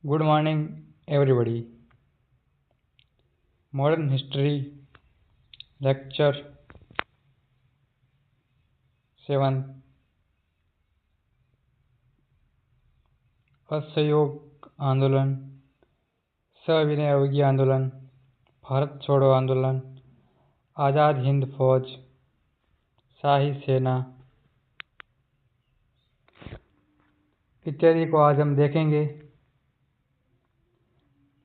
Good morning, everybody. Modern History Lecture 7 असहयोग आंदोलन, सविनय अवज्ञा आंदोलन, भारत छोड़ो आंदोलन, आज़ाद हिंद फौज, शाही सेना इत्यादि को आज हम देखेंगे।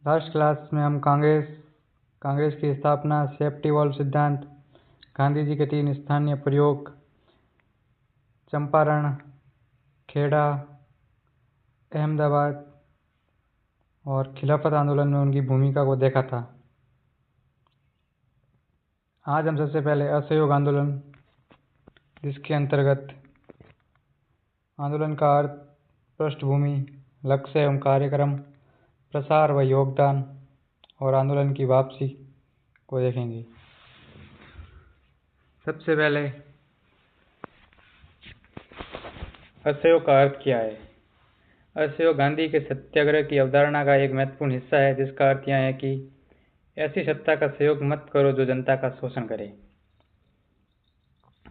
लास्ट क्लास में हम कांग्रेस की स्थापना, सेफ्टी वॉल्व सिद्धांत, गांधी जी के 3 स्थानीय प्रयोग, चंपारण, खेड़ा, अहमदाबाद और खिलाफत आंदोलन में उनकी भूमिका को देखा था। आज हम सबसे पहले असहयोग आंदोलन, जिसके अंतर्गत आंदोलन का अर्थ, पृष्ठभूमि, लक्ष्य एवं कार्यक्रम, प्रसार व योगदान और आंदोलन की वापसी को देखेंगे। सबसे पहले असहयोग का अर्थ क्या है। असहयोग गांधी के सत्याग्रह की अवधारणा का एक महत्वपूर्ण हिस्सा है, जिसका अर्थ यह है कि ऐसी सत्ता का सहयोग मत करो जो जनता का शोषण करे।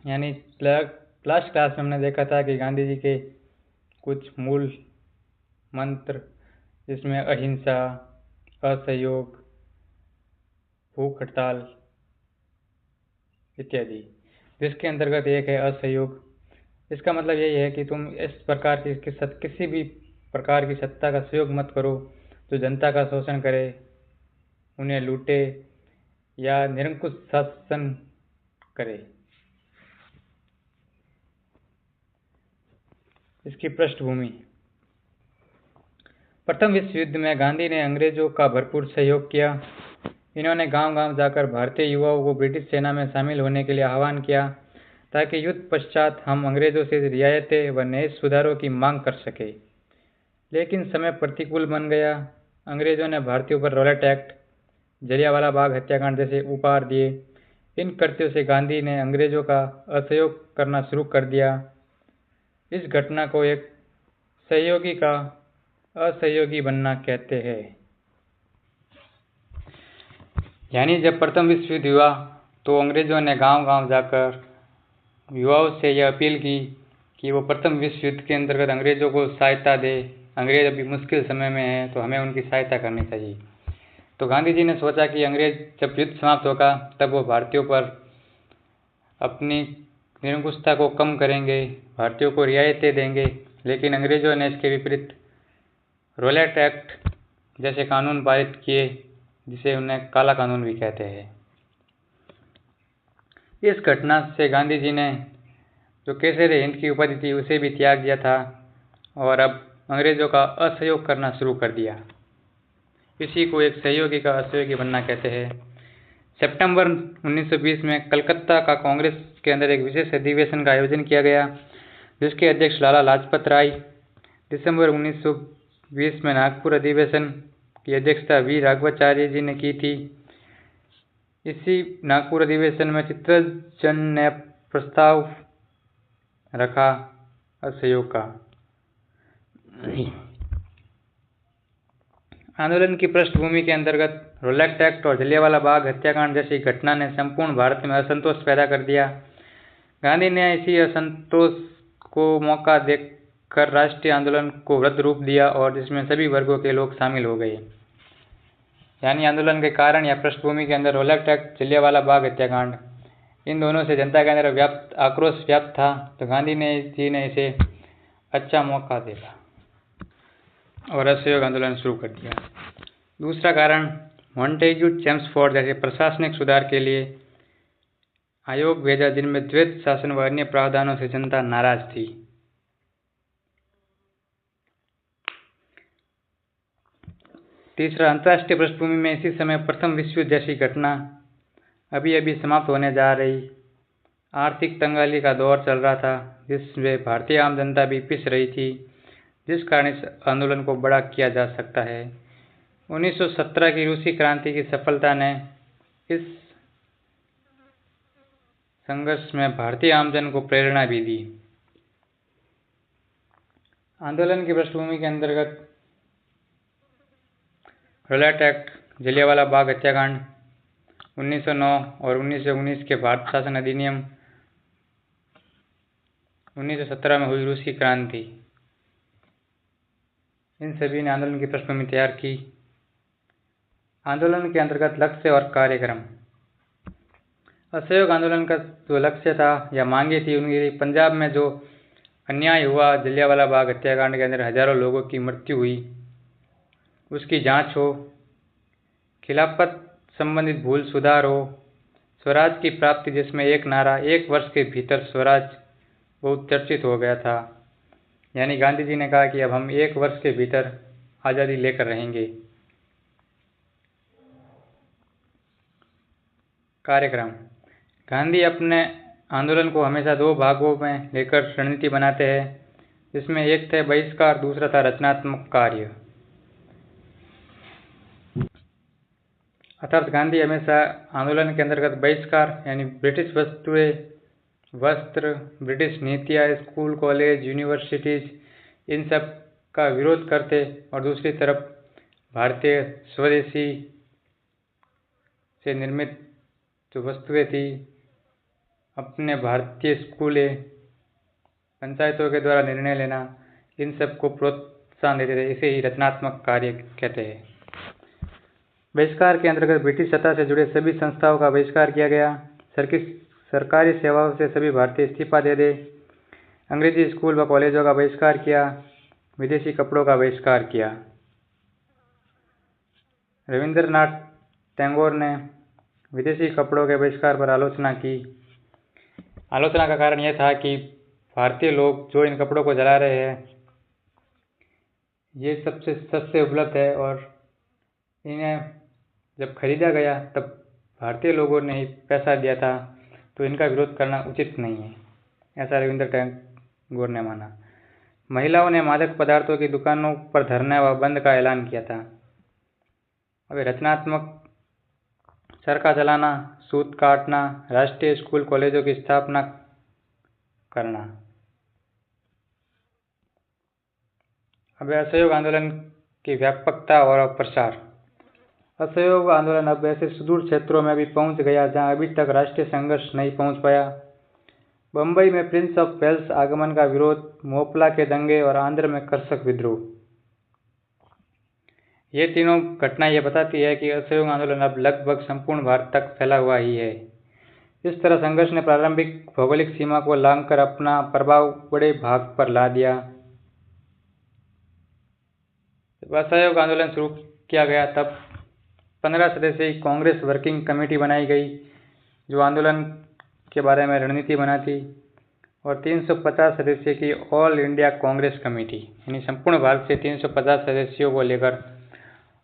यानी लास्ट क्लास में हमने देखा था कि गांधी जी के कुछ मूल मंत्र, जिसमें अहिंसा, असहयोग, भूख हड़ताल इत्यादि, जिसके अंतर्गत एक है असहयोग। इसका मतलब यही है कि तुम इस प्रकार की किसी भी प्रकार की सत्ता का सहयोग मत करो जो जनता का शोषण करे, उन्हें लूटे या निरंकुश शासन करे। इसकी पृष्ठभूमि, प्रथम विश्व युद्ध में गांधी ने अंग्रेजों का भरपूर सहयोग किया। इन्होंने गांव-गांव जाकर भारतीय युवाओं को ब्रिटिश सेना में शामिल होने के लिए आह्वान किया, ताकि युद्ध पश्चात हम अंग्रेजों से रियायतें व नए सुधारों की मांग कर सके। लेकिन समय प्रतिकूल बन गया। अंग्रेजों ने भारतीयों पर रॉलेट एक्ट, जलियांवाला बाग हत्याकांड जैसे उपहार दिए। इन कृत्यों से गांधी ने अंग्रेजों का असहयोग करना शुरू कर दिया। इस घटना को एक सहयोगी का असहयोगी बनना कहते हैं। यानी जब प्रथम विश्व युद्ध हुआ तो अंग्रेजों ने गांव-गांव जाकर युवाओं से यह अपील की कि वो प्रथम विश्व युद्ध के अंतर्गत अंग्रेजों को सहायता दे। अंग्रेज अभी मुश्किल समय में है तो हमें उनकी सहायता करनी चाहिए। तो गांधी जी ने सोचा कि अंग्रेज जब युद्ध समाप्त होगा तब वो भारतीयों पर अपनी निरंकुशता को कम करेंगे, भारतीयों को रियायतें देंगे। लेकिन अंग्रेजों ने इसके विपरीत रॉलेट एक्ट जैसे कानून पारित किए, जिसे उन्हें काला कानून भी कहते हैं। इस घटना से गांधी जी ने जो केसर हिंद की उपाधि थी उसे भी त्याग दिया था और अब अंग्रेजों का असहयोग करना शुरू कर दिया। इसी को एक सहयोगी का असहयोगी बनना कहते हैं। सितंबर 1920 में कलकत्ता का कांग्रेस के अंदर एक विशेष अधिवेशन का आयोजन किया गया, जिसके अध्यक्ष लाला लाजपत राय। दिसंबर 1920 में नागपुर अधिवेशन की अध्यक्षता वी राघवाचार्य जी ने की थी। इसी नागपुर अधिवेशन में चित्तरंजन ने प्रस्ताव रखा असहयोग का। आंदोलन की पृष्ठभूमि के अंतर्गत रॉलेट एक्ट और जलियांवाला बाग हत्याकांड जैसी घटना ने संपूर्ण भारत में असंतोष पैदा कर दिया। गांधी ने इसी असंतोष को मौका देकर राष्ट्रीय आंदोलन को वृहद रूप दिया और जिसमें सभी वर्गों के लोग शामिल हो गए। यानी आंदोलन के कारण या पृष्ठभूमि के अंदर रॉलेट एक्ट, जलियांवाला बाग हत्याकांड, इन दोनों से जनता के अंदर आक्रोश व्याप्त था। तो गांधी जी ने इसे अच्छा मौका देखा और असहयोग आंदोलन शुरू कर दिया। दूसरा कारण, मॉन्टेग्यू चेम्सफोर्ड जैसे प्रशासनिक सुधार के लिए आयोग भेजा, जिनमें द्वैध शासन व अन्य प्रावधानों से जनता नाराज थी। तीसरा, अंतर्राष्ट्रीय पृष्ठभूमि में इसी समय प्रथम विश्व युद्ध जैसी घटना अभी अभी समाप्त होने जा रही, आर्थिक तंगाली का दौर चल रहा था, जिसमें भारतीय आम जनता भी पिस रही थी, जिस कारण इस आंदोलन को बड़ा किया जा सकता है। 1917 की रूसी क्रांति की सफलता ने इस संघर्ष में भारतीय आमजन को प्रेरणा भी दी। आंदोलन की पृष्ठभूमि के अंतर्गत रौलट एक्ट, जलियांवाला बाग हत्याकांड 1909 और 1919 के भारत शासन अधिनियम, 1917 में हुई रूस की क्रांति, इन सभी ने आंदोलन की पृष्ठभूमि तैयार की। आंदोलन के अंतर्गत लक्ष्य और कार्यक्रम। असहयोग आंदोलन का जो लक्ष्य था या मांगे थी उनकी, पंजाब में जो अन्याय हुआ, जलियांवाला बाग हत्याकांड के अंदर हजारों लोगों की मृत्यु हुई, उसकी जांच हो, खिलाफत संबंधित भूल सुधार हो, स्वराज की प्राप्ति जिसमें एक नारा 1 वर्ष के भीतर स्वराज बहुत चर्चित हो गया था। यानी गांधी जी ने कहा कि अब हम 1 वर्ष के भीतर आज़ादी लेकर रहेंगे। कार्यक्रम। गांधी अपने आंदोलन को हमेशा 2 भागों में लेकर रणनीति बनाते हैं, जिसमें एक था बहिष्कार, दूसरा था रचनात्मक कार्य। अर्थात गांधी हमेशा आंदोलन के अंतर्गत बहिष्कार यानी ब्रिटिश वस्तुएं, वस्त्र, ब्रिटिश नीतियाँ, स्कूल, कॉलेज, यूनिवर्सिटीज, इन सब का विरोध करते और दूसरी तरफ भारतीय स्वदेशी से निर्मित जो वस्तुएं थी, अपने भारतीय स्कूलें, पंचायतों के द्वारा निर्णय लेना, इन सब को प्रोत्साहन देते थे। इसे ही रचनात्मक कार्य कहते हैं। बहिष्कार के अंतर्गत ब्रिटिश सत्ता से जुड़े सभी संस्थाओं का बहिष्कार किया गया। सरकारी सेवाओं से सभी भारतीय इस्तीफा दे दे। अंग्रेजी स्कूल व कॉलेजों का बहिष्कार किया। विदेशी कपड़ों का बहिष्कार किया। रविंद्रनाथ टैगोर ने विदेशी कपड़ों के बहिष्कार पर आलोचना की। आलोचना का कारण यह था कि भारतीय लोग जो इन कपड़ों को जला रहे हैं, ये सबसे सस्ते उपलब्ध है और इन्हें जब खरीदा गया तब भारतीय लोगों ने ही पैसा दिया था, तो इनका विरोध करना उचित नहीं है, ऐसा रविंद्र टैगोर ने माना। महिलाओं ने मादक पदार्थों की दुकानों पर धरना व बंद का ऐलान किया था। अब रचनात्मक चरखा चलाना, सूत काटना, राष्ट्रीय स्कूल कॉलेजों की स्थापना करना। अब असहयोग आंदोलन की व्यापकता और प्रसार। असहयोग आंदोलन अब ऐसे सुदूर क्षेत्रों में भी पहुंच गया जहां अभी तक राष्ट्रीय संघर्ष नहीं पहुंच पाया। बम्बई में प्रिंस ऑफ वेल्स आगमन का विरोध, मोपला के दंगे और आंध्र में कर्षक विद्रोह, ये तीनों घटनाएं यह बताती है कि असहयोग आंदोलन अब लगभग संपूर्ण भारत तक फैला हुआ ही है। इस तरह संघर्ष ने प्रारंभिक भौगोलिक सीमा को लांघकर अपना प्रभाव बड़े भाग पर ला दिया। जब असहयोग आंदोलन शुरू किया गया तब 15 सदस्यीय कांग्रेस वर्किंग कमेटी बनाई गई जो आंदोलन के बारे में रणनीति बनाती, और 350 सदस्यों की ऑल इंडिया कांग्रेस कमेटी, यानी संपूर्ण भारत से 350 सदस्यों को लेकर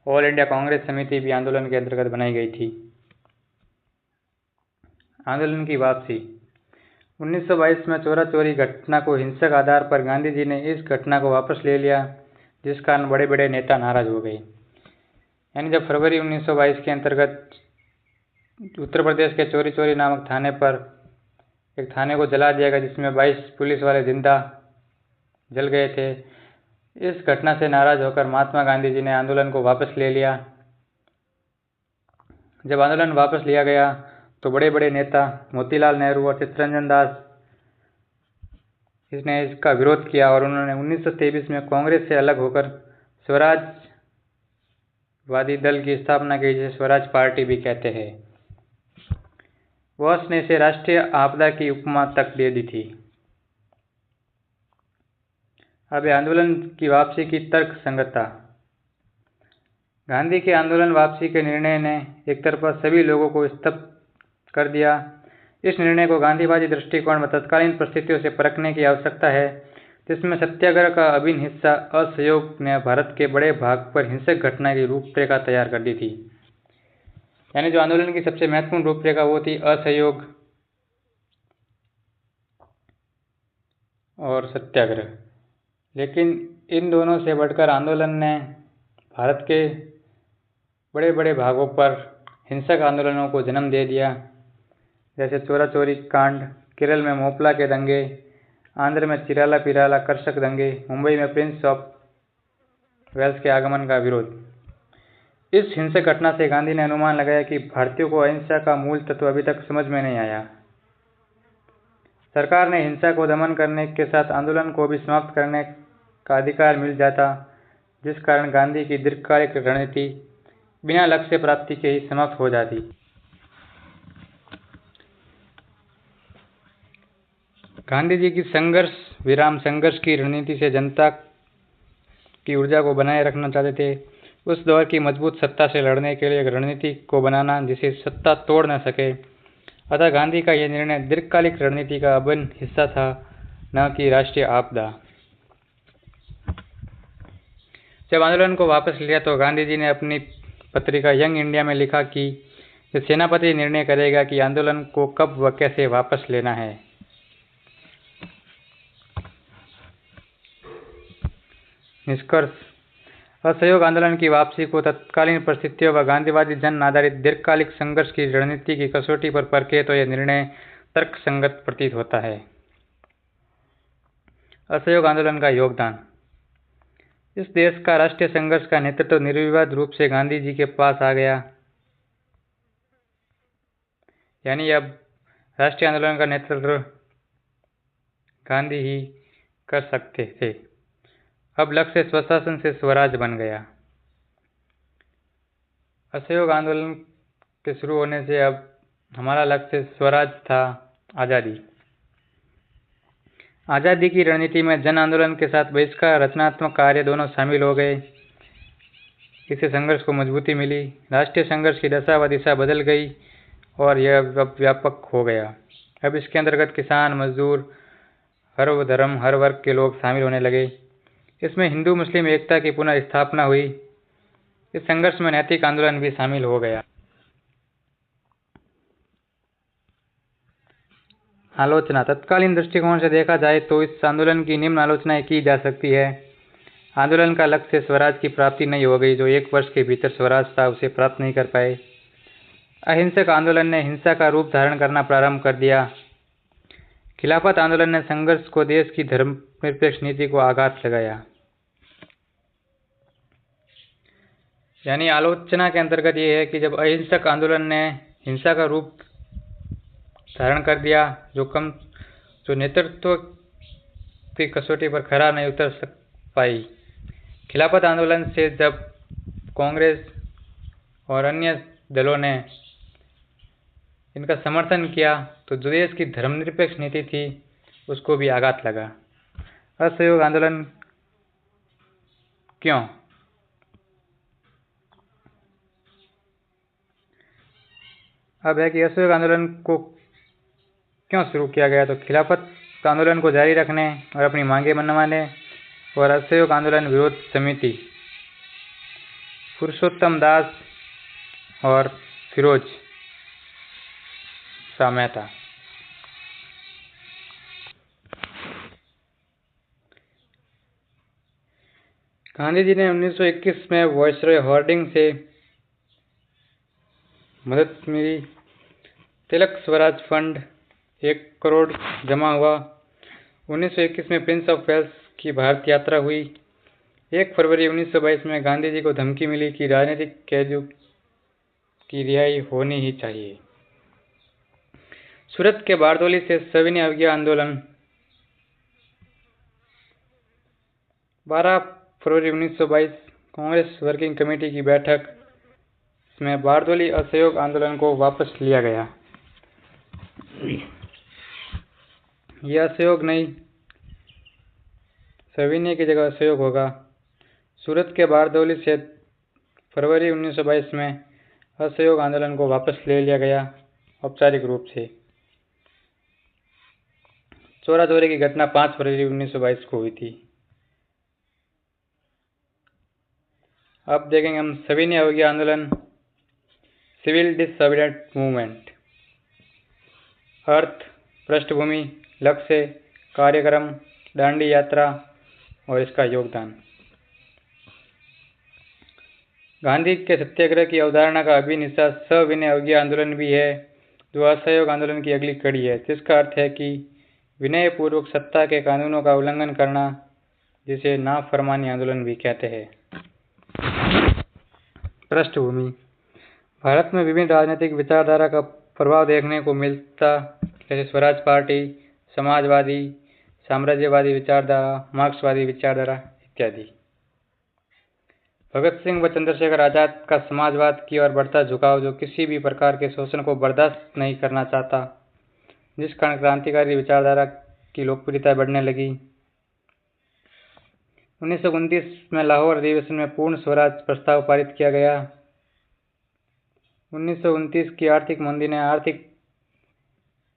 ऑल इंडिया कांग्रेस समिति भी आंदोलन के अंतर्गत बनाई गई थी। आंदोलन की वापसी। 1922 में चोरा चोरी घटना को हिंसक आधार पर गांधी जी ने इस घटना को वापस ले लिया, जिस कारण बड़े बड़े नेता नाराज हो गए। यानी जब फरवरी 1922 के अंतर्गत उत्तर प्रदेश के चोरी चोरी नामक थाने पर एक थाने को जला दिया गया, जिसमें 22 पुलिस वाले जिंदा जल गए थे। इस घटना से नाराज होकर महात्मा गांधी जी ने आंदोलन को वापस ले लिया। जब आंदोलन वापस लिया गया तो बड़े बड़े नेता मोतीलाल नेहरू और चित्तरंजन दास इसने इसका विरोध किया और उन्होंने 1923 में कांग्रेस से अलग होकर स्वराजवादी दल की स्थापना की, जिसे स्वराज पार्टी भी कहते हैं। बोस ने इसे राष्ट्रीय आपदा की उपमा तक दे दी थी। अब आंदोलन की वापसी की तर्क संगतता। गांधी के आंदोलन वापसी के निर्णय ने एक तरफा सभी लोगों को स्तब्ध कर दिया। इस निर्णय को गांधीवादी दृष्टिकोण व तत्कालीन परिस्थितियों से परखने की आवश्यकता है, जिसमें सत्याग्रह का अभिन्न हिस्सा असहयोग ने भारत के बड़े भाग पर हिंसक घटना की रूपरेखा तैयार कर दी थी। यानी जो आंदोलन की सबसे महत्वपूर्ण रूपरेखा वो थी असहयोग और सत्याग्रह। लेकिन इन दोनों से बढ़कर आंदोलन ने भारत के बड़े बड़े भागों पर हिंसक आंदोलनों को जन्म दे दिया, जैसे चोरा चोरी कांड, केरल में मोपला के दंगे, आंध्र में चिराला पिराला कर्षक दंगे, मुंबई में प्रिंस ऑफ वेल्स के आगमन का विरोध। इस हिंसक घटना से गांधी ने अनुमान लगाया कि भारतीयों को अहिंसा का मूल तत्व अभी तक समझ में नहीं आया। सरकार ने हिंसा को दमन करने के साथ आंदोलन को भी समाप्त करने का अधिकार मिल जाता, जिस कारण गांधी की दीर्घकालिक रणनीति बिना लक्ष्य प्राप्ति के ही समाप्त हो जाती। गांधी जी की संघर्ष विराम संघर्ष की रणनीति से जनता की ऊर्जा को बनाए रखना चाहते थे। उस दौर की मजबूत सत्ता से लड़ने के लिए एक रणनीति को बनाना जिसे सत्ता तोड़ न सके। अतः गांधी का यह निर्णय दीर्घकालिक रणनीति का अभिन्न हिस्सा था, न कि राष्ट्रीय आपदा। जब आंदोलन को वापस लिया तो गांधी जी ने अपनी पत्रिका यंग इंडिया में लिखा कि सेनापति निर्णय करेगा कि आंदोलन को कब व कैसे वापस लेना है। निष्कर्ष: असहयोग आंदोलन की वापसी को तत्कालीन परिस्थितियों व गांधीवादी जन आधारित दीर्घकालिक संघर्ष की रणनीति की कसौटी पर परखे तो यह निर्णय तर्कसंगत प्रतीत होता है। असहयोग आंदोलन का योगदान: इस देश का राष्ट्रीय संघर्ष का नेतृत्व निर्विवाद रूप से गांधी जी के पास आ गया। यानी अब राष्ट्रीय आंदोलन का नेतृत्व गांधी ही कर सकते थे। अब लक्ष्य स्वशासन से स्वराज बन गया। असहयोग आंदोलन के शुरू होने से अब हमारा लक्ष्य स्वराज था, आज़ादी। आज़ादी की रणनीति में जन आंदोलन के साथ बहिष्कार, रचनात्मक कार्य दोनों शामिल हो गए। इससे संघर्ष को मजबूती मिली। राष्ट्रीय संघर्ष की दशा व दिशा बदल गई और यह व्यापक हो गया। अब इसके अंतर्गत किसान, मजदूर, हर धर्म, हर वर्ग के लोग शामिल होने लगे। इसमें हिंदू मुस्लिम एकता की पुनः स्थापना हुई। इस संघर्ष में नैतिक आंदोलन भी शामिल हो गया। आलोचना: तत्कालीन दृष्टिकोण से देखा जाए तो इस आंदोलन की निम्न आलोचनाएं की जा सकती है। आंदोलन का लक्ष्य स्वराज की प्राप्ति नहीं हो गई। जो 1 वर्ष के भीतर स्वराज था उसे प्राप्त नहीं कर पाए। अहिंसक आंदोलन ने हिंसा का रूप धारण करना प्रारंभ कर दिया। खिलाफत आंदोलन ने संघर्ष को देश की धर्मनिरपेक्ष नीति को आघात लगाया। यानी आलोचना के अंतर्गत ये है कि जब अहिंसक आंदोलन ने हिंसा का रूप धारण कर दिया, जो नेतृत्व की कसौटी पर खरा नहीं उतर पाई। खिलाफत आंदोलन से जब कांग्रेस और अन्य दलों ने इनका समर्थन किया तो जो देश की धर्मनिरपेक्ष नीति थी उसको भी आघात लगा। असहयोग आंदोलन क्यों? अब है कि असहयोग आंदोलन को क्यों शुरू किया गया। तो खिलाफत आंदोलन को जारी रखने और अपनी मांगें मनवाने और असहयोग आंदोलन विरोध समिति पुरुषोत्तम दास और फिरोज शाह मेहता। गांधी जी ने 1921 में वायसरॉय हार्डिंग से मदद मिली। तिलक स्वराज फंड 1 करोड़ जमा हुआ। 1921 में प्रिंस ऑफ वेल्स की भारत यात्रा हुई। 1 फरवरी 1922 में गांधी जी को धमकी मिली कि राजनीतिक कैदियों की रिहाई होनी ही चाहिए। सूरत के बारदौली से सविनय अवज्ञा आंदोलन 12 फरवरी 1922 कांग्रेस वर्किंग कमेटी की बैठक में बारदौली असहयोग आंदोलन को वापस लिया गया। यह असहयोग नहीं, सविनय की जगह असहयोग होगा। सूरत के बारदौली से फरवरी 1922 में असहयोग आंदोलन को वापस ले लिया गया औपचारिक रूप से। चौरा चौरी की घटना 5 फरवरी 1922 को हुई थी। अब देखेंगे हम सविनय अवज्ञा आंदोलन, सिविल डिसोबीडिएंट मूवमेंट। अर्थ, पृष्ठभूमि, लक्ष्य, कार्यक्रम, दांडी यात्रा और इसका योगदान। गांधी के सत्याग्रह की अवधारणा का अभिन्न हिस्सा सविनय अवज्ञा आंदोलन भी है, जो असहयोग आंदोलन की अगली कड़ी है, जिसका अर्थ है कि विनयपूर्वक सत्ता के कानूनों का उल्लंघन करना, जिसे नाफरमानी आंदोलन भी कहते हैं। पृष्ठभूमि। भारत में विभिन्न राजनीतिक विचारधारा का प्रभाव देखने को मिलता, जैसे स्वराज पार्टी, समाजवादी, साम्राज्यवादी विचारधारा, मार्क्सवादी विचारधारा इत्यादि। भगत सिंह व चंद्रशेखर आजाद का समाजवाद की ओर बढ़ता झुकाव, जो किसी भी प्रकार के शोषण को बर्दाश्त नहीं करना चाहता, जिस कारण क्रांतिकारी विचारधारा की लोकप्रियता बढ़ने लगी। 1929 में लाहौर अधिवेशन में पूर्ण स्वराज प्रस्ताव पारित किया गया। 1929 की आर्थिक मंदी ने आर्थिक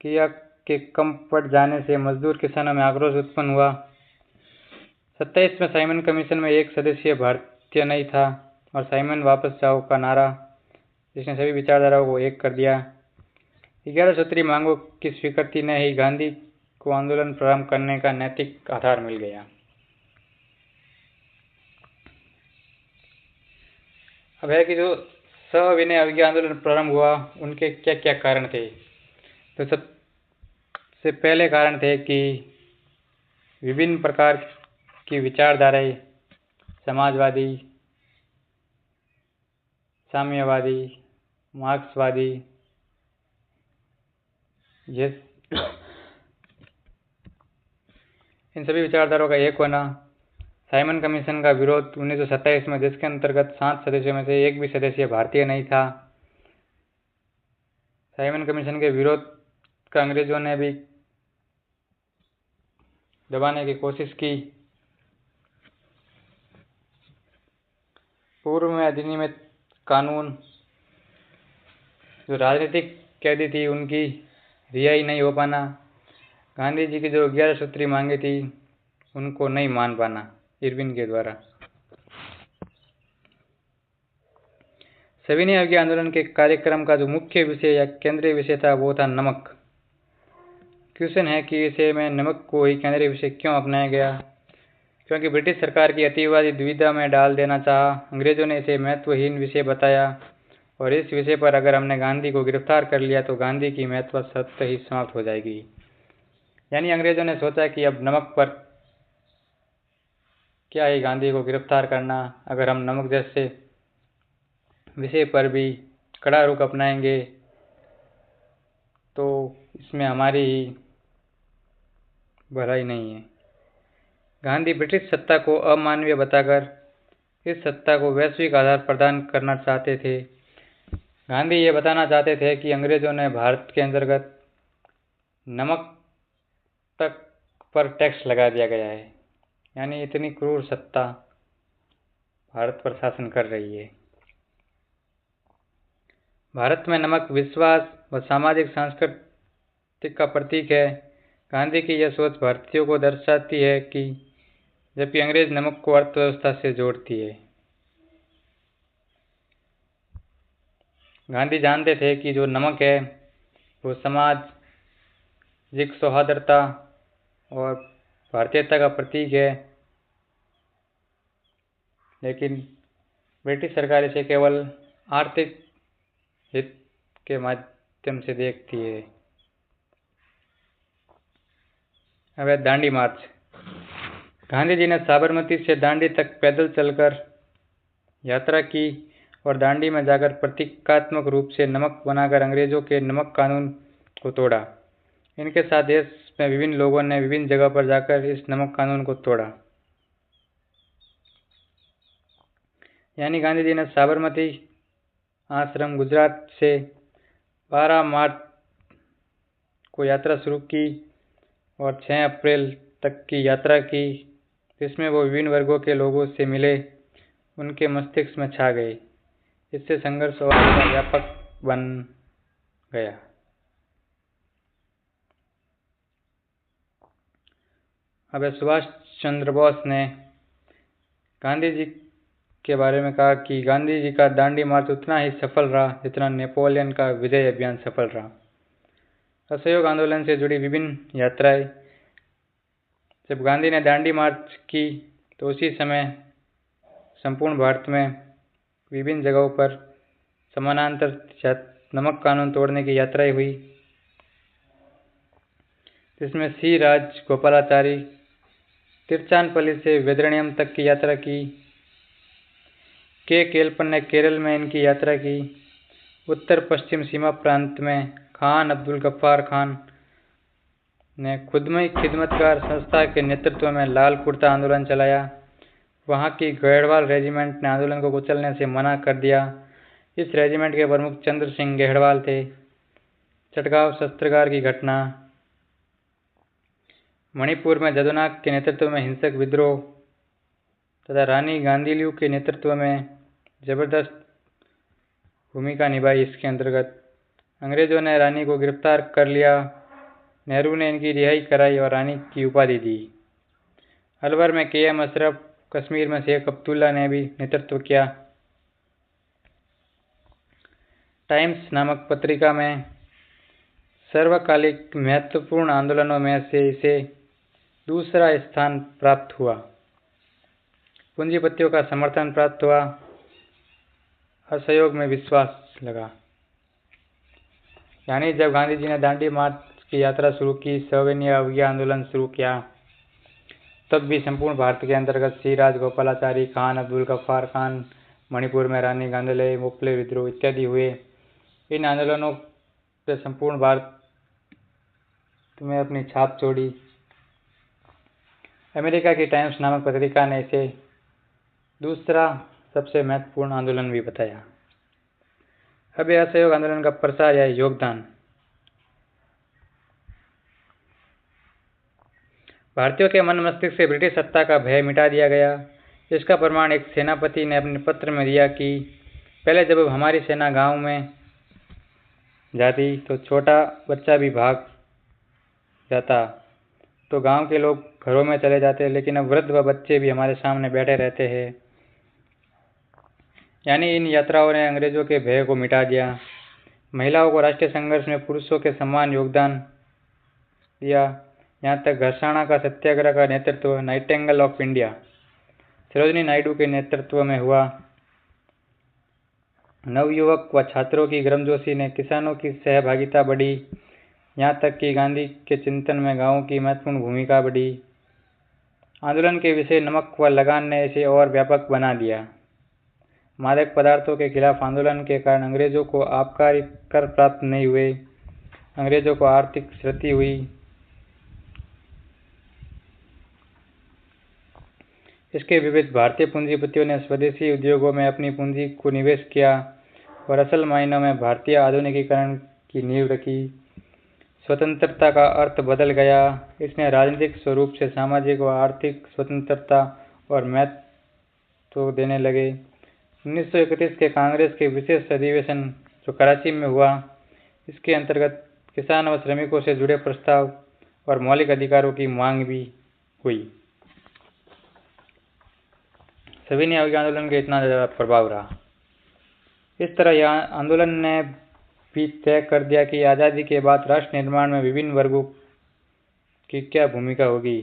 क्रिया के कम पड़ जाने से मजदूर किसानों में आक्रोश उत्पन्न हुआ। 27 में साइमन कमीशन में एक सदस्य भारतीय नहीं था और साइमन वापस जाओ का नारा, जिसने सभी विचारधाराओं को एक कर दिया। 11 सूत्री मांगों की स्वीकृति ने ही गांधी को आंदोलन प्रारंभ करने का नैतिक आधार मिल गया। अब है कि जो सविनय अवज्ञा आंदोलन प्रारंभ हुआ, उनके क्या क्या कारण थे। तो सबसे पहले कारण थे कि विभिन्न प्रकार की विचारधाराएं, समाजवादी, साम्यवादी, मार्क्सवादी, इन सभी विचारधाराओं का एक होना, साइमन कमीशन का विरोध 1927 में, जिसके अंतर्गत 7 सदस्यों में से एक भी सदस्य भारतीय नहीं था। साइमन कमीशन के विरोध का अंग्रेजों ने भी दबाने की कोशिश की। पूर्व में अधिनियमित कानून, जो राजनीतिक कैदी थी उनकी रिहाई नहीं हो पाना, गांधी जी की जो 11 सूत्री मांगे थी उनको नहीं मान पाना इरविन के द्वारा। सविनय अवज्ञा आंदोलन के कार्यक्रम का जो मुख्य विषय या केंद्रीय विषय था वो था नमक। क्वेश्चन है कि इसे में नमक को ही केंद्रीय विषय क्यों अपनाया गया, क्योंकि ब्रिटिश सरकार की अतिवादी दुविधा में डाल देना चाहा। अंग्रेजों ने इसे महत्वहीन विषय बताया और इस विषय पर अगर हमने गांधी को गिरफ्तार कर लिया तो गांधी की महत्व सत्य ही समाप्त हो जाएगी। यानी अंग्रेजों ने सोचा कि अब नमक पर क्या ही गांधी को गिरफ्तार करना, अगर हम नमक जैसे विषय पर भी कड़ा रुख अपनाएंगे तो इसमें हमारी ही भलाई नहीं है। गांधी ब्रिटिश सत्ता को अमानवीय बताकर इस सत्ता को वैश्विक आधार प्रदान करना चाहते थे। गांधी ये बताना चाहते थे कि अंग्रेजों ने भारत के अंतर्गत नमक तक पर टैक्स लगा दिया गया है, यानी इतनी क्रूर सत्ता भारत पर शासन कर रही है। भारत में नमक विश्वास व सामाजिक सांस्कृतिक का प्रतीक है। गांधी की यह सोच भारतीयों को दर्शाती है कि जबकि अंग्रेज नमक को अर्थव्यवस्था से जोड़ती है। गांधी जानते थे कि जो नमक है वो सामाजिक सौहार्दता और भारतीयता का प्रतीक है, लेकिन ब्रिटिश सरकार इसे केवल आर्थिक हित के माध्यम से देखती है। अब है दांडी मार्च। गांधी जी ने साबरमती से दांडी तक पैदल चलकर यात्रा की और दांडी में जाकर प्रतीकात्मक रूप से नमक बनाकर अंग्रेजों के नमक कानून को तोड़ा। इनके साथ देश में विभिन्न लोगों ने विभिन्न जगह पर जाकर इस नमक कानून को तोड़ा। यानी गांधी जी ने साबरमती आश्रम गुजरात से 12 मार्च को यात्रा शुरू की और 6 अप्रैल तक की यात्रा की, जिसमें वो विभिन्न वर्गों के लोगों से मिले, उनके मस्तिष्क में छा गए। इससे संघर्ष और व्यापक बन गया। अब सुभाष चंद्र बोस ने गांधी जी के बारे में कहा कि गांधी जी का दांडी मार्च उतना ही सफल रहा जितना नेपोलियन का विजय अभियान सफल रहा। असहयोग आंदोलन से जुड़ी विभिन्न यात्राएं, जब गांधी ने दांडी मार्च की तो उसी समय संपूर्ण भारत में विभिन्न जगहों पर समानांतर नमक कानून तोड़ने की यात्राएं हुई, जिसमें सी राज गोपालाचारी तिरचानपल्ली से वेदरण्यम तक की यात्रा की। के केलपन ने केरल में इनकी यात्रा की। उत्तर पश्चिम सीमा प्रांत में खान अब्दुल गफ्फार खान ने खुदमई खिदमतगार संस्था के नेतृत्व में लाल कुर्ता आंदोलन चलाया। वहां की गढ़वाल रेजिमेंट ने आंदोलन को कुचलने से मना कर दिया। इस रेजिमेंट के प्रमुख चंद्र सिंह गढ़वाल थे। चटगांव शस्त्रागार की घटना। मणिपुर में जदुनाक के नेतृत्व में हिंसक विद्रोह तथा रानी गांधीलू के नेतृत्व में जबरदस्त भूमिका निभाई। इसके अंतर्गत अंग्रेजों ने रानी को गिरफ्तार कर लिया। नेहरू ने इनकी रिहाई कराई और रानी की उपाधि दी। अलवर में KM अशरफ, कश्मीर में शेख अब्दुल्ला ने भी नेतृत्व किया। टाइम्स नामक पत्रिका में सर्वकालिक महत्वपूर्ण आंदोलनों में से इसे दूसरा स्थान प्राप्त हुआ। पूंजीपतियों का समर्थन प्राप्त हुआ। असहयोग में विश्वास लगा। यानी जब गांधी जी ने दांडी मार्च की यात्रा शुरू की, सविनय अवज्ञा आंदोलन शुरू किया, तब भी संपूर्ण भारत के अंतर्गत श्री राजगोपालाचारी, खान अब्दुल गफ्फार खान, मणिपुर में रानी गांधीले, मोपले विद्रोह इत्यादि हुए। इन आंदोलनों से संपूर्ण भारत में अपनी छाप छोड़ी। अमेरिका की टाइम्स नामक पत्रिका ने इसे दूसरा सबसे महत्वपूर्ण आंदोलन भी बताया। अब यह असहयोग आंदोलन का प्रसार या योगदान। भारतीयों के मन मस्तिष्क से ब्रिटिश सत्ता का भय मिटा दिया गया। इसका प्रमाण एक सेनापति ने अपने पत्र में दिया कि पहले जब हमारी सेना गांव में जाती तो छोटा बच्चा भी भाग जाता, तो गांव के लोग घरों में चले जाते, लेकिन अब वृद्ध व बच्चे भी हमारे सामने बैठे रहते हैं। यानी इन यात्राओं ने अंग्रेजों के भय को मिटा दिया। महिलाओं को राष्ट्रीय संघर्ष में पुरुषों के समान योगदान दिया। यहाँ तक घर्षणा का सत्याग्रह का नेतृत्व Nightingale of India Sarojini Naidu के नेतृत्व में हुआ। नवयुवक व छात्रों की गर्मजोशी ने किसानों की सहभागिता बढ़ी। यहाँ तक कि गांधी के चिंतन में गांवों की महत्वपूर्ण भूमिका बढ़ी। आंदोलन के विषय नमक व लगान ने इसे और व्यापक बना दिया। मादक पदार्थों के खिलाफ आंदोलन के कारण अंग्रेजों को आबकारी कर प्राप्त नहीं हुए। अंग्रेजों को आर्थिक क्षति हुई। इसके विपरीत भारतीय पूंजीपतियों ने स्वदेशी उद्योगों में अपनी पूंजी को निवेश किया और असल मायनों में भारतीय आधुनिकीकरण की नींव रखी। स्वतंत्रता का अर्थ बदल गया। इसने राजनीतिक स्वरूप से सामाजिक व आर्थिक स्वतंत्रता और महत्व देने लगे। 1931 के कांग्रेस के विशेष अधिवेशन जो कराची में हुआ, इसके अंतर्गत किसान व श्रमिकों से जुड़े प्रस्ताव और मौलिक अधिकारों की मांग भी हुई। सविनय अवज्ञा आंदोलन का इतना ज़्यादा प्रभाव रहा। इस तरह यह आंदोलन ने भी तय कर दिया कि आज़ादी के बाद राष्ट्र निर्माण में विभिन्न वर्गों की क्या भूमिका होगी।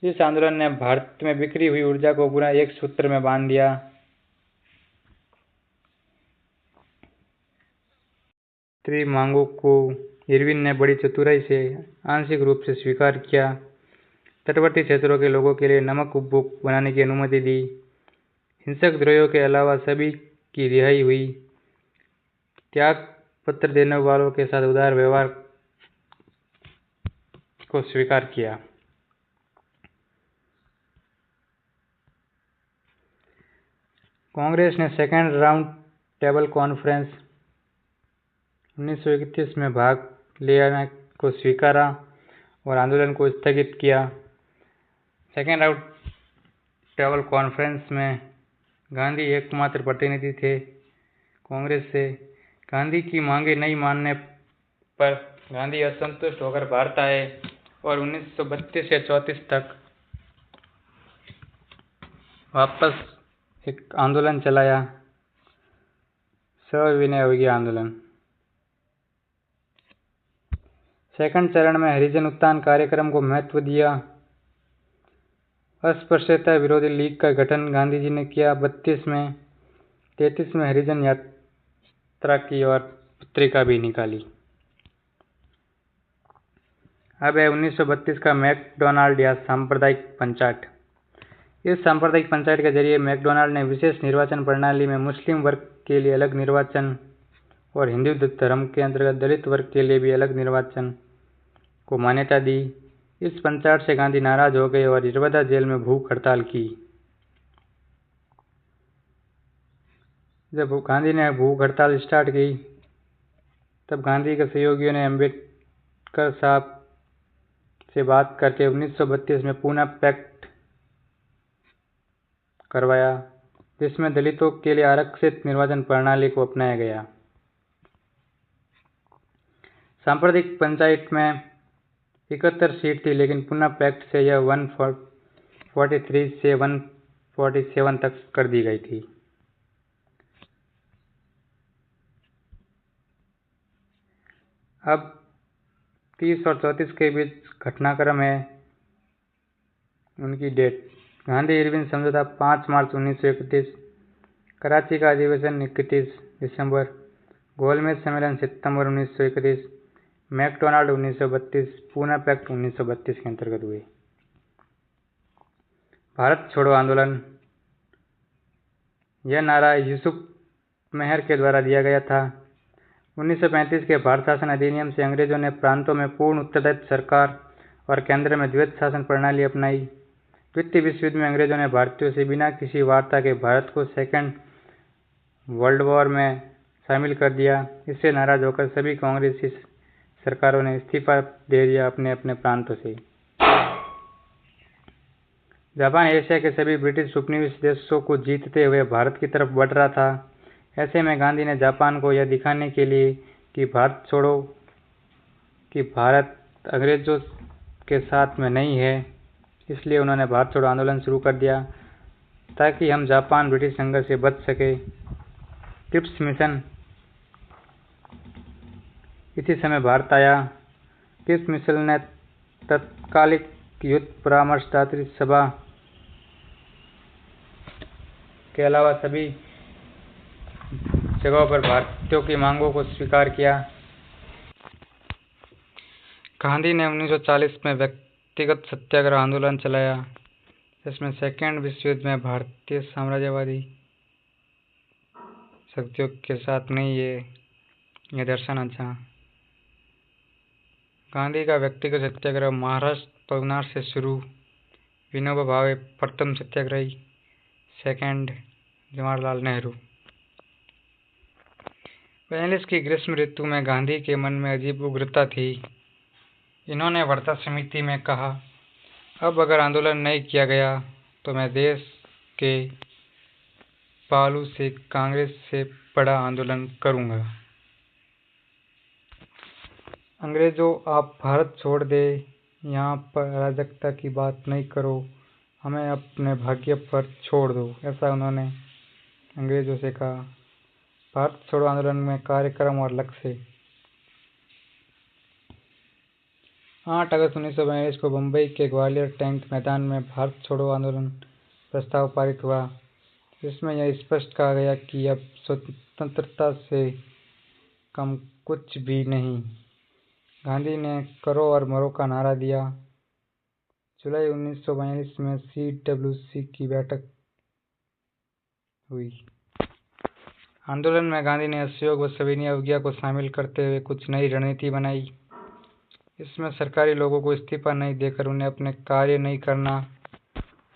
इस आंदोलन ने भारत में बिखरी हुई ऊर्जा को पुनः एक सूत्र में बांध दिया। स्त्री मांगों को इरविन ने बड़ी चतुराई से आंशिक रूप से स्वीकार किया। तटवर्ती क्षेत्रों के लोगों के लिए नमक उपभोग बनाने की अनुमति दी। हिंसक द्रोहियों के अलावा सभी की रिहाई हुई। त्याग पत्र देने वालों के साथ उदार व्यवहार को स्वीकार किया। कांग्रेस ने सेकेंड राउंड टेबल कॉन्फ्रेंस 1931 में भाग लेने को स्वीकारा और आंदोलन को स्थगित किया। सेकेंड राउंड टेबल कॉन्फ्रेंस में गांधी एकमात्र प्रतिनिधि थे। कांग्रेस से गांधी की मांगें नहीं मानने पर गांधी असंतुष्ट होकर भारत आए और 1932 से 34 तक वापस एक आंदोलन चलाया, सविनय अवज्ञा आंदोलन। सेकंड चरण में हरिजन उत्थान कार्यक्रम को महत्व दिया। अस्पृश्यता विरोधी लीग का गठन गांधी जी ने किया 32 में। 33 में हरिजन यात्रा की और पत्रिका भी निकाली। अब है 1932 का मैकडोनाल्ड या सांप्रदायिक पंचायत। इस सांप्रदायिक पंचायत के जरिए मैकडोनाल्ड ने विशेष निर्वाचन प्रणाली में मुस्लिम वर्ग के लिए अलग निर्वाचन और हिंदू धर्म के अंतर्गत दलित वर्ग के लिए भी अलग निर्वाचन को मान्यता दी। इस पंचायत से गांधी नाराज हो गए और नर्मदा जेल में भूख हड़ताल की। जब गांधी ने भूख हड़ताल स्टार्ट की तब गांधी के सहयोगियों ने अम्बेडकर साहब से बात करके 1932 में पूना पैक्ट करवाया, जिसमें दलितों के लिए आरक्षित निर्वाचन प्रणाली को अपनाया गया। सांप्रदायिक पंचायत में 71 सीट थी, लेकिन पूना पैक्ट से यह 143 से 147 तक कर दी गई थी। अब 30 और 34 के बीच घटनाक्रम है। उनकी डेट: गांधी इरविन समझौता 5 मार्च 1931, कराची का अधिवेशन 31 दिसंबर, गोलमेज सम्मेलन सितंबर 1931, मैकडोनाल्ड 1932, पूना पैक्ट 1932 के अंतर्गत हुए। भारत छोड़ो आंदोलन: यह नारा यूसुफ मेहर के द्वारा दिया गया था। 1935 के भारत शासन अधिनियम से अंग्रेजों ने प्रांतों में पूर्ण उत्तरदायित्व सरकार और केंद्र में द्वैत शासन प्रणाली अपनाई। द्वितीय विश्व युद्ध में अंग्रेजों ने भारतीयों से बिना किसी वार्ता के भारत को सेकेंड वर्ल्ड वॉर में शामिल कर दिया। इससे नाराज होकर सभी कांग्रेसी सरकारों ने इस्तीफा दे दिया अपने अपने प्रांतों से। जापान एशिया के सभी ब्रिटिश उपनिवेश देशों को जीतते हुए भारत की तरफ बढ़ रहा था। ऐसे में गांधी ने जापान को यह दिखाने के लिए कि भारत अंग्रेजों के साथ में नहीं है, इसलिए उन्होंने भारत छोड़ो आंदोलन शुरू कर दिया ताकि हम जापान ब्रिटिश संघर्ष से बच सके। क्रिप्स मिशन: इसी समय भारत आया। क्रिप्स मिशन ने तत्कालिक युद्ध परामर्शदात्री सभा के अलावा सभी जगहों पर भारतीयों की मांगों को स्वीकार किया। गांधी ने 1940 में व्यक्तिगत सत्याग्रह आंदोलन चलाया, जिसमें सेकेंड विश्व युद्ध में भारतीय साम्राज्यवादी शक्तियों के साथ नहीं ये दर्शाना चाहा। गांधी का व्यक्तिगत सत्याग्रह महाराष्ट्र पवनार से शुरू। विनोबा भावे प्रथम सत्याग्रही, सेकेंड जवाहरलाल नेहरू। 42 की ग्रीष्म ऋतु में गांधी के मन में अजीब उग्रता थी। इन्होंने वार्ता समिति में कहा, अब अगर आंदोलन नहीं किया गया तो मैं देश के पहलू से कांग्रेस से बड़ा आंदोलन करूंगा। अंग्रेजों, आप भारत छोड़ दे, यहाँ पर अराजकता की बात नहीं करो, हमें अपने भाग्य पर छोड़ दो, ऐसा उन्होंने अंग्रेजों से कहा। भारत छोड़ो आंदोलन में कार्यक्रम और लक्ष्य: 8 अगस्त 1942 को बंबई के ग्वालियर टैंक मैदान में भारत छोड़ो आंदोलन प्रस्ताव पारित हुआ, जिसमें यह स्पष्ट कहा गया कि अब स्वतंत्रता से कम कुछ भी नहीं। गांधी ने करो और मरो का नारा दिया। जुलाई 1942 में CWC की बैठक हुई। आंदोलन में गांधी ने असहयोग व सविनय अवज्ञा को शामिल करते हुए कुछ नई रणनीति बनाई। इसमें सरकारी लोगों को इस्तीफा नहीं देकर उन्हें अपने कार्य नहीं करना।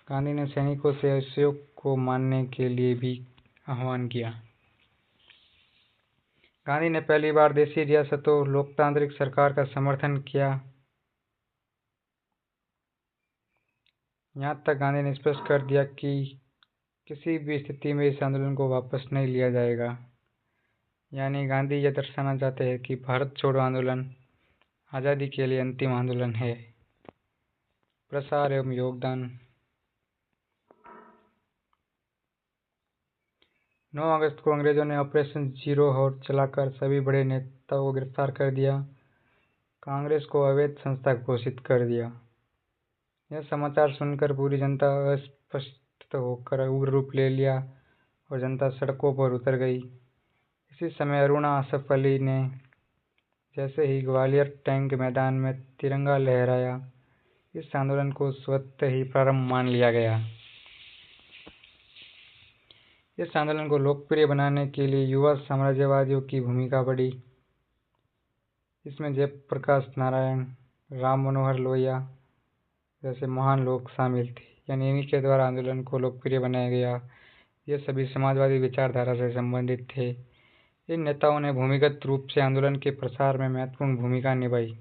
गांधी ने सैनिकों से असहयोग को मानने के लिए भी आह्वान किया। गांधी ने पहली बार देशी रियासतों लोकतांत्रिक सरकार का समर्थन किया। यहाँ तक गांधी ने स्पष्ट कर दिया कि किसी भी स्थिति में इस आंदोलन को वापस नहीं लिया जाएगा। यानी गांधी यह दर्शाना चाहते हैं कि भारत छोड़ो आंदोलन आज़ादी के लिए अंतिम आंदोलन है। प्रसार एवं योगदान: 9 अगस्त को अंग्रेजों ने ऑपरेशन जीरो हॉर्स चलाकर सभी बड़े नेताओं को गिरफ्तार कर दिया, कांग्रेस को अवैध संस्था घोषित कर दिया। यह समाचार सुनकर पूरी जनता अस्पष्ट होकर उग्र रूप ले लिया और जनता सड़कों पर उतर गई। इसी समय अरुणा आसफ अली ने जैसे ही ग्वालियर टैंक मैदान में तिरंगा लहराया, इस आंदोलन को स्वतः ही प्रारंभ मान लिया गया। इस आंदोलन को लोकप्रिय बनाने के लिए युवा साम्राज्यवादियों की भूमिका बढ़ी। इसमें जयप्रकाश नारायण, राम मनोहर लोहिया जैसे महान लोग शामिल थे, यानी इन्हीं के द्वारा आंदोलन को लोकप्रिय बनाया गया। ये सभी समाजवादी विचारधारा से संबंधित थे। इन नेताओं ने भूमिगत रूप से आंदोलन के प्रसार में महत्वपूर्ण भूमिका निभाई।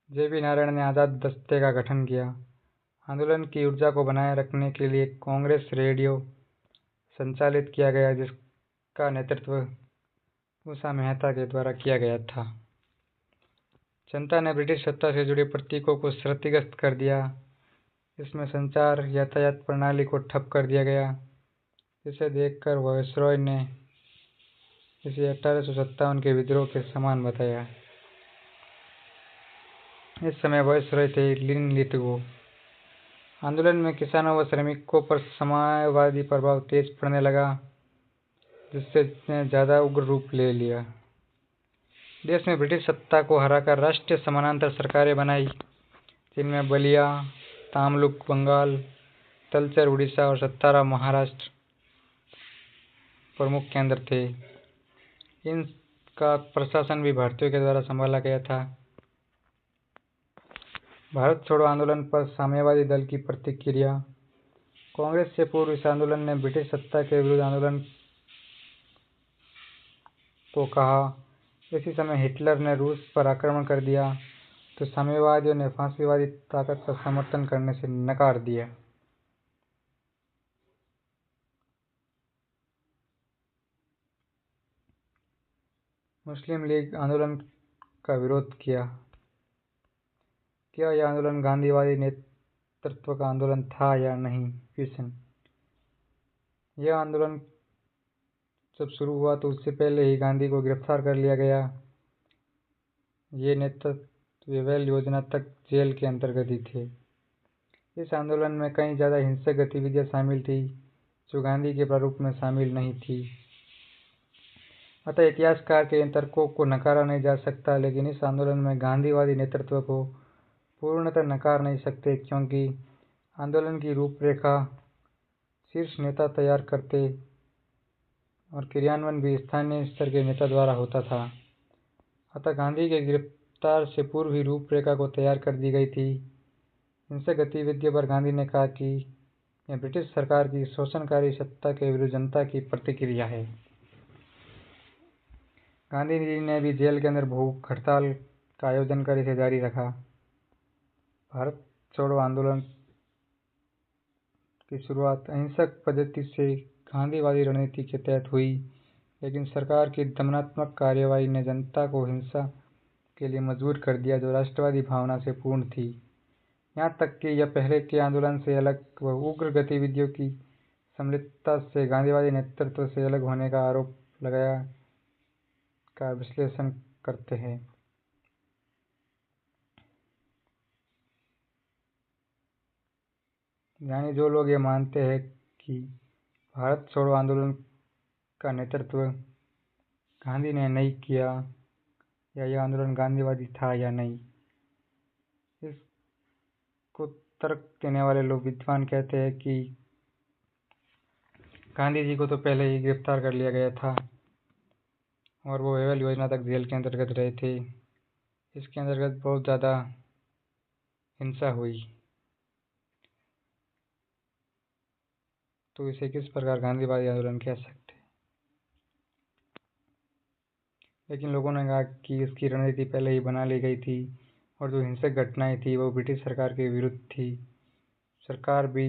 JB नारायण ने आज़ाद दस्ते का गठन किया। आंदोलन की ऊर्जा को बनाए रखने के लिए कांग्रेस रेडियो संचालित किया गया, जिसका नेतृत्व उषा मेहता के द्वारा किया गया था। जनता ने ब्रिटिश सत्ता से जुड़े प्रतीकों को क्षतिग्रस्त कर दिया। इसमें संचार यातायात प्रणाली को ठप कर दिया गया, जिसे देखकर वायसरॉय ने इसे 1857 के विद्रोह के समान बताया। इस समय वायसरॉय थे लिन लिथगो। आंदोलन में किसानों व श्रमिकों पर साम्यवादी प्रभाव तेज पड़ने लगा, जिससे इसने ज़्यादा उग्र रूप ले लिया। देश में ब्रिटिश सत्ता को हराकर राष्ट्रीय समानांतर सरकारें बनाई, जिनमें बलिया, तामलुक बंगाल, तलचर उड़ीसा और सत्तारा महाराष्ट्र प्रमुख केंद्र थे। इनका प्रशासन भी भारतीयों के द्वारा संभाला गया था। भारत छोड़ो आंदोलन पर साम्यवादी दल की प्रतिक्रिया। कांग्रेस से पूर्व इस आंदोलन ने ब्रिटिश सत्ता के विरुद्ध आंदोलन को कहा। इसी समय हिटलर ने रूस पर आक्रमण कर दिया, तो साम्यवादियों ने फांसीवादी ताकत का समर्थन करने से नकार दिया। मुस्लिम लीग आंदोलन का विरोध किया। क्या यह आंदोलन गांधीवादी नेतृत्व का आंदोलन था या नहीं? क्वेश्चन। यह आंदोलन जब शुरू हुआ तो उससे पहले ही गांधी को गिरफ्तार कर लिया गया। ये नेतृत्व वेल योजना तक जेल के अंतर्गत ही थे। इस आंदोलन में कई ज़्यादा हिंसक गतिविधियां शामिल थी, जो गांधी के प्रारूप में शामिल नहीं थी। अतः इतिहासकार के इन तर्कों को नकारा नहीं जा सकता, लेकिन इस आंदोलन में गांधीवादी नेतृत्व को पूर्णतः नकार नहीं सकते, क्योंकि आंदोलन की रूपरेखा शीर्ष नेता तैयार करते और क्रियान्वयन भी स्थानीय स्तर के नेता द्वारा होता था। अतः गांधी के गिरफ्तार से पूर्व ही रूपरेखा को तैयार कर दी गई थी। इनसे गतिविधियों पर गांधी ने कहा कि यह ब्रिटिश सरकार की शोषणकारी सत्ता के विरुद्ध जनता की प्रतिक्रिया है। गांधी जी ने भी जेल के अंदर भूख हड़ताल का आयोजन कर इसे जारी रखा। भारत छोड़ो आंदोलन की शुरुआत अहिंसक पद्धति से गांधीवादी रणनीति के तहत हुई, लेकिन सरकार की दमनात्मक कार्यवाही ने जनता को हिंसा के लिए मजबूर कर दिया, जो राष्ट्रवादी भावना से पूर्ण थी। यहाँ तक कि यह पहले के आंदोलन से अलग व उग्र गतिविधियों की सम्मिलितता से गांधीवादी नेतृत्व से अलग होने का आरोप लगाया का विश्लेषण करते हैं। यानी जो लोग ये मानते हैं कि भारत छोड़ो आंदोलन का नेतृत्व गांधी ने नहीं किया या यह आंदोलन गांधीवादी था या नहीं, इसको तर्क देने वाले लोग विद्वान कहते हैं कि गांधी जी को तो पहले ही गिरफ्तार कर लिया गया था और वो वेल योजना तक जेल के अंतर्गत रहे थे। इसके अंतर्गत बहुत ज़्यादा हिंसा हुई, तो इसे किस प्रकार गांधीवादी आंदोलन कह सकते हैं। लेकिन लोगों ने कहा कि इसकी रणनीति पहले ही बना ली गई थी और जो हिंसक घटनाएं थी वो ब्रिटिश सरकार के विरुद्ध थी। सरकार भी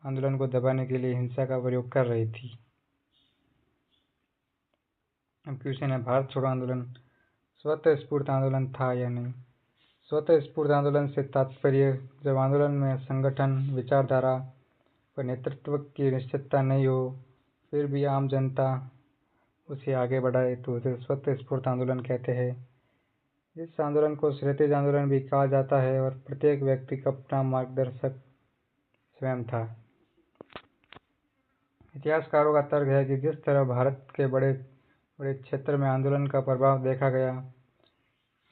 आंदोलन को दबाने के लिए हिंसा का प्रयोग कर रही थी। अब क्वेश्चन है, भारत छोड़ो आंदोलन स्वतः स्फूर्त आंदोलन था या नहीं? स्वतः स्फूर्त आंदोलन से तात्पर्य जब आंदोलन में संगठन, विचारधारा व नेतृत्व की निश्चितता नहीं हो, फिर भी आम जनता उसे आगे बढ़ाए, तो उसे स्वतः स्फूर्त आंदोलन कहते हैं। इस आंदोलन को क्षितिज आंदोलन भी कहा जाता है और प्रत्येक व्यक्ति का अपना मार्गदर्शक स्वयं था। इतिहासकारों का तर्क है कि जिस तरह भारत के बड़े बड़े क्षेत्र में आंदोलन का प्रभाव देखा गया,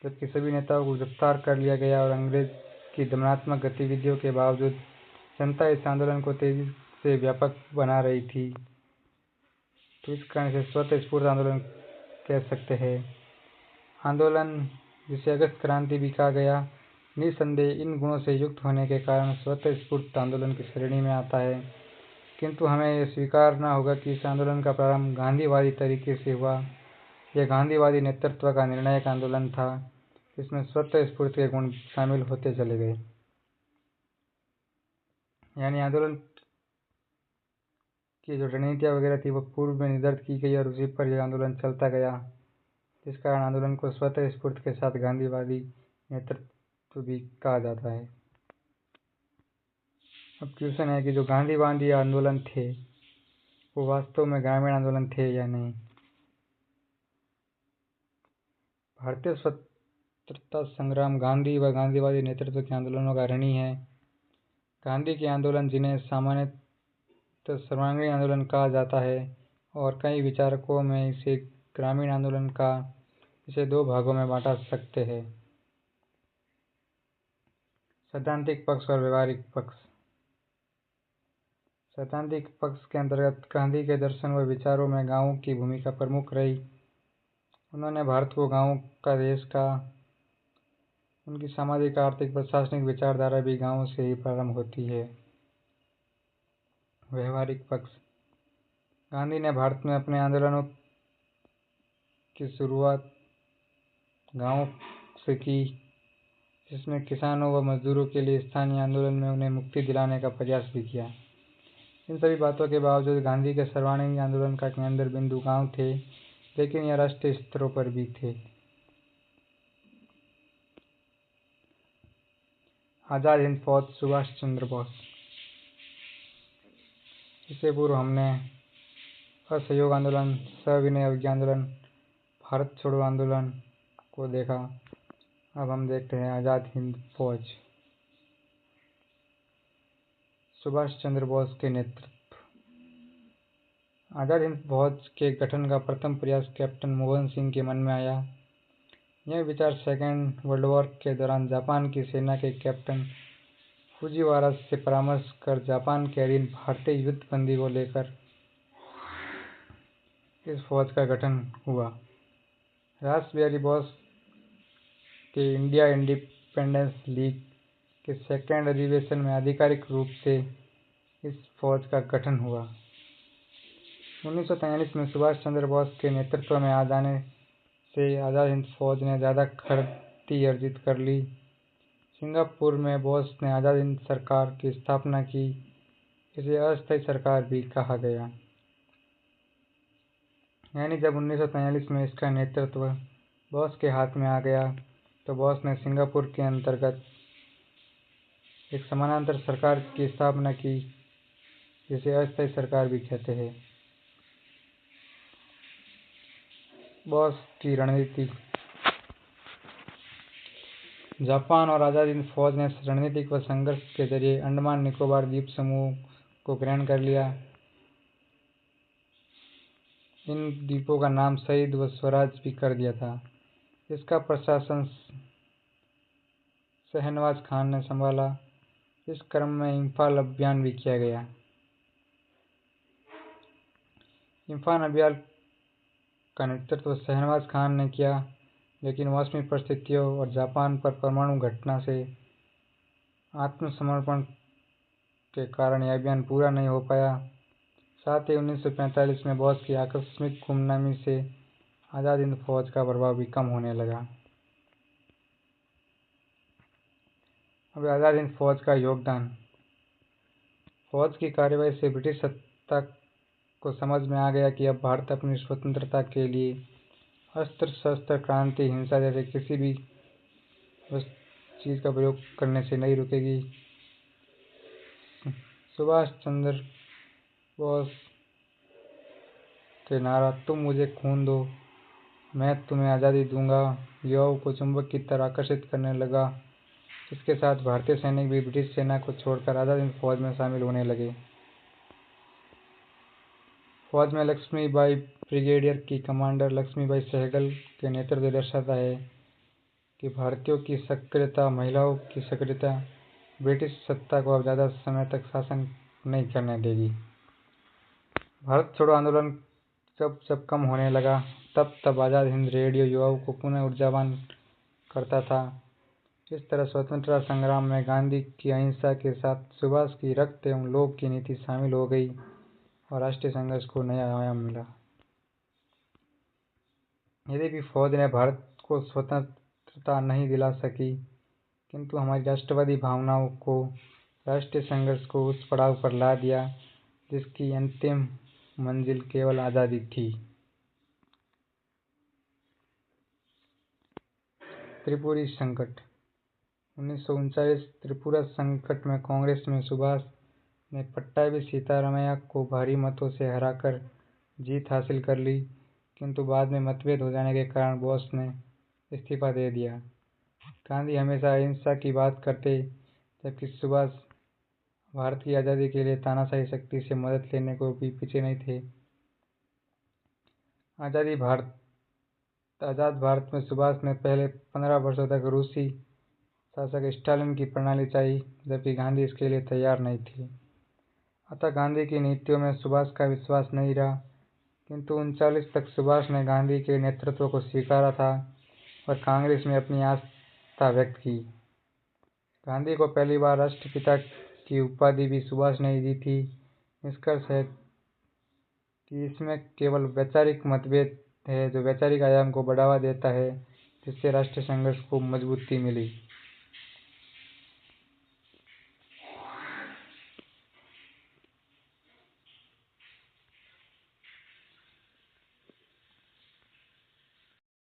जबकि सभी नेताओं को गिरफ्तार कर लिया गया और अंग्रेज की दमनात्मक गतिविधियों के बावजूद जनता इस आंदोलन को तेजी से व्यापक बना रही थी, तो इस कारण से स्वतःस्फूर्त आंदोलन कह सकते हैं। आंदोलन, जिसे अगस्त क्रांति भी कहा गया, निसंदेह इन गुणों से युक्त होने के कारण स्वतःस्फूर्त आंदोलन की श्रेणी में आता है। किंतु हमें यह स्वीकारना होगा कि इस आंदोलन का प्रारंभ गांधीवादी तरीके से हुआ। यह गांधीवादी नेतृत्व का निर्णायक आंदोलन था, जिसमें स्वतःस्फूर्त के गुण शामिल होते चले गए। यानी आंदोलन की जो रणनीतियाँ वगैरह थी वो पूर्व में निर्धारित की गई और उसी पर यह आंदोलन चलता गया। इस कारण आंदोलन को स्वतःस्फूर्त के साथ गांधीवादी नेतृत्व भी कहा जाता है। अब क्वेश्चन है कि जो गांधीवादी आंदोलन थे वो वास्तव में ग्रामीण आंदोलन थे या नहीं। भारतीय स्वतंत्रता संग्राम गांधी व गांधीवादी नेतृत्व के आंदोलनों का ऋणी है। गांधी के आंदोलन, जिन्हें सामान्यतः सर्वांगीण आंदोलन कहा जाता है और कई विचारकों में इसे ग्रामीण आंदोलन का, इसे दो भागों में बांटा सकते हैं: सैद्धांतिक पक्ष और व्यवहारिक पक्ष। सैद्धांतिक पक्ष के अंतर्गत गांधी के दर्शन व विचारों में गांवों की भूमिका प्रमुख रही। उन्होंने भारत को गांवों का देश कहा। उनकी सामाजिक, आर्थिक, प्रशासनिक विचारधारा भी गांवों से ही प्रारंभ होती है। व्यवहारिक पक्ष: गांधी ने भारत में अपने आंदोलनों की शुरुआत गांवों से की, जिसमें किसानों व मजदूरों के लिए स्थानीय आंदोलन में उन्हें मुक्ति दिलाने का प्रयास भी किया। इन सभी बातों के बावजूद गांधी के सर्वांगीण आंदोलन का केंद्र बिंदु गांव थे, लेकिन यह राष्ट्रीय स्तरों पर भी थे। आजाद हिंद फौज, सुभाष चंद्र बोस। इससे पूर्व हमने असहयोग आंदोलन, सविनय अवज्ञा आंदोलन, भारत छोड़ो आंदोलन को देखा। अब हम देखते हैं आजाद हिंद फौज। सुभाष चंद्र बोस के नेतृत्व। आजाद हिंद फौज के गठन का प्रथम प्रयास कैप्टन मोहन सिंह के मन में आया। यह विचार सेकेंड वर्ल्ड वॉर के दौरान जापान की सेना के कैप्टन फुजीवारा से परामर्श कर जापान के अधीन भारतीय युद्ध बंदी को लेकर इस फौज का गठन हुआ। रास बिहारी बोस के इंडिया इंडिपेंडेंस लीग के सेकेंड अधिवेशन में आधिकारिक रूप से इस फौज का गठन हुआ। 1943 में सुभाष चंद्र बोस के नेतृत्व में आ जाने से आजाद हिंद फौज ने ज़्यादा ख्याति अर्जित कर ली। सिंगापुर में बोस ने आजाद हिंद सरकार की स्थापना की। इसे अस्थायी सरकार भी कहा गया। यानी जब 1943 में इसका नेतृत्व बोस के हाथ में आ गया तो बोस ने सिंगापुर के अंतर्गत एक समानांतर सरकार की स्थापना की, जिसे अस्थायी सरकार भी कहते हैं। बोस की रणनीति। जापान और आजाद हिंद फौज ने रणनीतिक व संघर्ष के जरिए अंडमान निकोबार द्वीप समूह को ग्रहण कर लिया। इन द्वीपों का नाम शहीद व स्वराज भी कर दिया था। इसका प्रशासन शहनवाज खान ने संभाला। इस क्रम में इम्फाल अभियान भी किया गया। इम्फाल अभियान का नेतृत्व शहनवाज खान ने किया, लेकिन मौसमी परिस्थितियों और जापान पर परमाणु घटना से आत्मसमर्पण के कारण यह अभियान पूरा नहीं हो पाया। साथ ही 1945 में बोस की आकस्मिक गुमनामी से आजाद हिंद फौज का प्रभाव भी कम होने लगा। अब आजाद हिंद फौज का योगदान। फौज की कार्रवाई से ब्रिटिश सत्ता को समझ में आ गया कि अब भारत अपनी स्वतंत्रता के लिए अस्त्र शस्त्र, क्रांति, हिंसा जैसे किसी भी चीज़ का प्रयोग करने से नहीं रुकेगी। सुभाष चंद्र बोस के नारा "तुम मुझे खून दो, मैं तुम्हें आज़ादी दूंगा" युवाओं को चुंबक की तरह आकर्षित करने लगा। इसके साथ भारतीय सैनिक भी ब्रिटिश सेना को छोड़कर आजाद हिंद फौज में शामिल होने लगे। फौज में लक्ष्मीबाई ब्रिगेडियर की कमांडर लक्ष्मीबाई सहगल के नेतृत्व दर्शाता है कि भारतीयों की सक्रियता, महिलाओं की सक्रियता ब्रिटिश सत्ता को अब ज़्यादा समय तक शासन नहीं करने देगी। भारत छोड़ो आंदोलन जब जब कम होने लगा, तब तब आज़ाद हिंद रेडियो युवाओं को पुनः ऊर्जावान करता था। इस तरह स्वतंत्रता संग्राम में गांधी की अहिंसा के साथ सुभाष की रक्त एवं लोक की नीति शामिल हो गई और राष्ट्रीय संघर्ष को नया आयाम मिला। यद्यपि फौज ने भारत को स्वतंत्रता नहीं दिला सकी, किंतु हमारी राष्ट्रवादी भावनाओं को राष्ट्रीय संघर्ष को उस पड़ाव पर ला दिया जिसकी अंतिम मंजिल केवल आज़ादी थी। त्रिपुरी संकट 1939 त्रिपुरा संकट में कांग्रेस में सुभाष ने पट्टाभी सीतारामैया को भारी मतों से हराकर जीत हासिल कर ली, किंतु बाद में मतभेद हो जाने के कारण बोस ने इस्तीफा दे दिया। गांधी हमेशा अहिंसा की बात करते, जबकि सुभाष भारत की आज़ादी के लिए तानाशाही शक्ति से मदद लेने को भी पीछे नहीं थे। आज़ाद भारत में सुभाष ने पहले 15 वर्षों तक रूसी शासक स्टालिन की प्रणाली चाही, जबकि गांधी इसके लिए तैयार नहीं थे। अतः गांधी की नीतियों में सुभाष का विश्वास नहीं रहा, किंतु 39 तक सुभाष ने गांधी के नेतृत्व को स्वीकारा था और कांग्रेस में अपनी आस्था व्यक्त की। गांधी को पहली बार राष्ट्रपिता की उपाधि भी सुभाष ने ही दी थी। निष्कर्ष है कि इसमें केवल वैचारिक मतभेद है जो वैचारिक आयाम को बढ़ावा देता है, जिससे राष्ट्रीय संघर्ष को मजबूती मिली।